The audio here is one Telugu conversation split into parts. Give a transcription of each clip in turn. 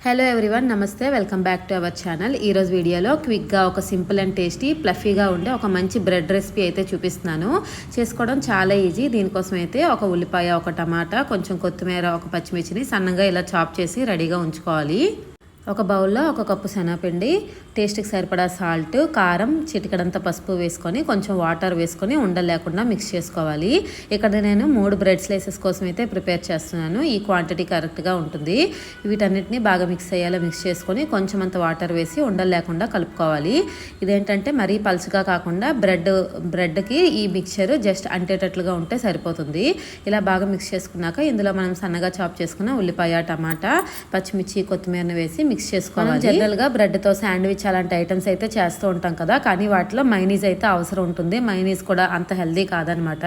హలో ఎవ్రీవన్, నమస్తే. Welcome back to our channel. ఈరోజు వీడియోలో క్విక్గా ఒక సింపుల్ అండ్ టేస్టీ ఫ్లఫీగా ఉండే ఒక మంచి బ్రెడ్ రెసిపీ అయితే చూపిస్తున్నాను. చేసుకోవడం చాలా ఈజీ. దీనికోసం అయితే ఒక ఉల్లిపాయ, ఒక టమాటా, కొంచెం కొత్తిమీర, ఒక పచ్చిమిర్చిని సన్నగా ఇలా చాప్ చేసి రెడీగా ఉంచుకోవాలి. ఒక బౌల్లో ఒక కప్పు శనగపిండి, టేస్ట్కి సరిపడా సాల్ట్, కారం, చిటికడంత పసుపు వేసుకొని కొంచెం వాటర్ వేసుకొని ఉండలు లేకుండా మిక్స్ చేసుకోవాలి. ఇక్కడ నేను 3 బ్రెడ్ స్లైసెస్ కోసం అయితే ప్రిపేర్ చేస్తున్నాను. ఈ క్వాంటిటీ కరెక్ట్గా ఉంటుంది. వీటన్నిటిని బాగా మిక్స్ అయ్యేలా మిక్స్ చేసుకొని కొంచెం అంత వాటర్ వేసి ఉండలు లేకుండా కలుపుకోవాలి. ఇదేంటంటే మరీ పలుచగా కాకుండా బ్రెడ్కి ఈ మిక్చర్ జస్ట్ అంటేటట్లుగా ఉంటే సరిపోతుంది. ఇలా బాగా మిక్స్ చేసుకున్నాక ఇందులో మనం సన్నగా చాప్ చేసుకున్న ఉల్లిపాయ, టమాటా, పచ్చిమిర్చి, కొత్తిమీరని వేసి మిక్స్ చేసుకోవాలి. జనరల్గా బ్రెడ్తో శాండ్విచ్ అలాంటి ఐటమ్స్ అయితే చేస్తూ ఉంటాం కదా, కానీ వాటిలో మైనీస్ అయితే అవసరం ఉంటుంది. మైనీస్ కూడా అంత హెల్దీ కాదనమాట.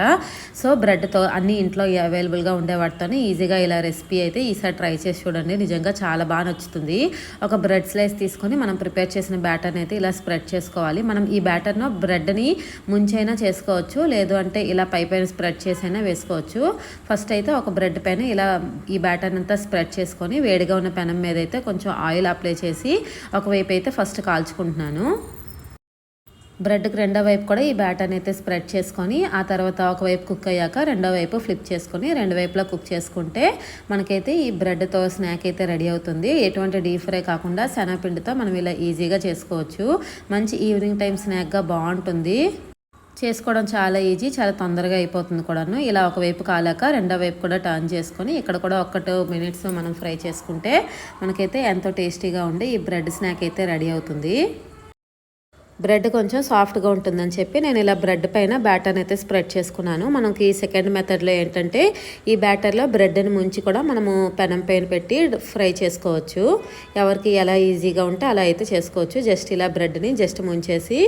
సో బ్రెడ్తో అన్ని ఇంట్లో అవైలబుల్గా ఉండే వాటితోనే ఈజీగా ఇలా రెసిపీ అయితే ఈసారి ట్రై చేసి చూడండి. నిజంగా చాలా బాగా నచ్చుతుంది. ఒక బ్రెడ్ స్లైస్ తీసుకొని మనం ప్రిపేర్ చేసిన బ్యాటర్ని అయితే ఇలా స్ప్రెడ్ చేసుకోవాలి. మనం ఈ బ్యాటర్ను బ్రెడ్ని ముంచైనా చేసుకోవచ్చు, లేదు అంటే ఇలా పైన స్ప్రెడ్ చేసైనా వేసుకోవచ్చు. ఫస్ట్ అయితే ఒక బ్రెడ్ పైన ఇలా ఈ బ్యాటర్ని అంతా స్ప్రెడ్ చేసుకొని వేడిగా ఉన్న పెనం మీద అయితే కొంచెం ఆయిల్ అప్లై చేసి ఒకవైపు అయితే ఫస్ట్ కాల్చుకుంటున్నాను. బ్రెడ్కి రెండో వైపు కూడా ఈ బ్యాటర్ని అయితే స్ప్రెడ్ చేసుకొని ఆ తర్వాత ఒకవైపు కుక్ అయ్యాక రెండో వైపు ఫ్లిప్ చేసుకొని రెండు వైపులా కుక్ చేసుకుంటే మనకైతే ఈ బ్రెడ్తో స్నాక్ అయితే రెడీ అవుతుంది. ఎటువంటి డీప్ ఫ్రై కాకుండా శనగపిండితో మనం ఇలా ఈజీగా చేసుకోవచ్చు. మంచి ఈవినింగ్ టైం స్నాక్గా బాగుంటుంది. చేసుకోవడం చాలా ఈజీ, చాలా తొందరగా అయిపోతుంది కూడాను. ఇలా ఒకవైపు కాలాక రెండో వైపు కూడా టర్న్ చేసుకొని ఇక్కడ కూడా 1-2 మినిట్స్ మనం ఫ్రై చేసుకుంటే మనకైతే ఎంతో టేస్టీగా ఉండే ఈ బ్రెడ్ స్నాక్ అయితే రెడీ అవుతుంది. బ్రెడ్ కొంచెం సాఫ్ట్గా ఉంటుందని చెప్పి నేను ఇలా బ్రెడ్ పైన బ్యాటర్ని అయితే స్ప్రెడ్ చేసుకున్నాను. మనకి సెకండ్ మెథడ్లో ఏంటంటే ఈ బ్యాటర్లో బ్రెడ్ని ముంచి కూడా మనము పెనం పైన పెట్టి ఫ్రై చేసుకోవచ్చు. ఎవరికి ఎలా ఈజీగా ఉంటే అలా అయితే చేసుకోవచ్చు. జస్ట్ ఇలా బ్రెడ్ని జస్ట్ ముంచేసి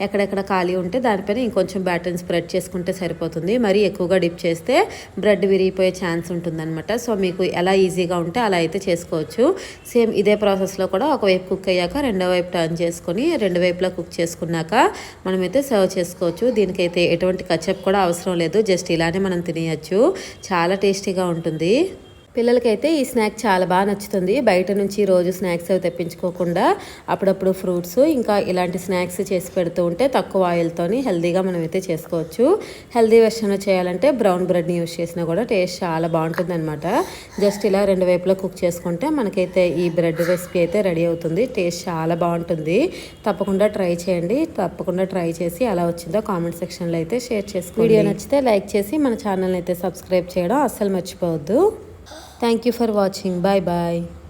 ఎక్కడెక్కడ ఖాళీ ఉంటే దానిపైన ఇంకొంచెం బ్యాటర్ని స్ప్రెడ్ చేసుకుంటే సరిపోతుంది. మరీ ఎక్కువగా డిప్ చేస్తే బ్రెడ్ విరిగిపోయే ఛాన్స్ ఉంటుందన్నమాట. సో మీకు ఎలా ఈజీగా ఉంటే అలా అయితే చేసుకోవచ్చు. సేమ్ ఇదే ప్రాసెస్లో కూడా ఒకవైపు కుక్ అయ్యాక రెండో వైపు టర్న్ చేసుకొని రెండు వైపులా కుక్ చేసుకున్నాక మనమైతే సర్వ్ చేసుకోవచ్చు. దీనికైతే ఎటువంటి కచప్ కూడా అవసరం లేదు, జస్ట్ ఇలానే మనం తినేయచ్చు. చాలా టేస్టీగా ఉంటుంది. పిల్లలకైతే ఈ స్నాక్ చాలా బాగా నచ్చుతుంది. బయట నుంచి రోజు స్నాక్స్ అవి తెప్పించుకోకుండా అప్పుడప్పుడు ఫ్రూట్స్ ఇంకా ఇలాంటి స్నాక్స్ చేసి పెడుతూ ఉంటే తక్కువ ఆయిల్తోని హెల్తీగా మనమైతే చేసుకోవచ్చు. హెల్తీ వెర్షన్లో చేయాలంటే బ్రౌన్ బ్రెడ్ని యూస్ చేసినా కూడా టేస్ట్ చాలా బాగుంటుంది అనమాట. జస్ట్ ఇలా రెండు వైపులా కుక్ చేసుకుంటే మనకైతే ఈ బ్రెడ్ రెసిపీ అయితే రెడీ అవుతుంది. టేస్ట్ చాలా బాగుంటుంది. తప్పకుండా ట్రై చేయండి. తప్పకుండా ట్రై చేసి ఎలా వచ్చిందో కామెంట్ సెక్షన్లో అయితే షేర్ చేసుకోండి. వీడియో నచ్చితే లైక్ చేసి మన ఛానల్ని అయితే సబ్స్క్రైబ్ చేయడం అస్సలు మర్చిపోవద్దు. Thank you for watching. Bye bye.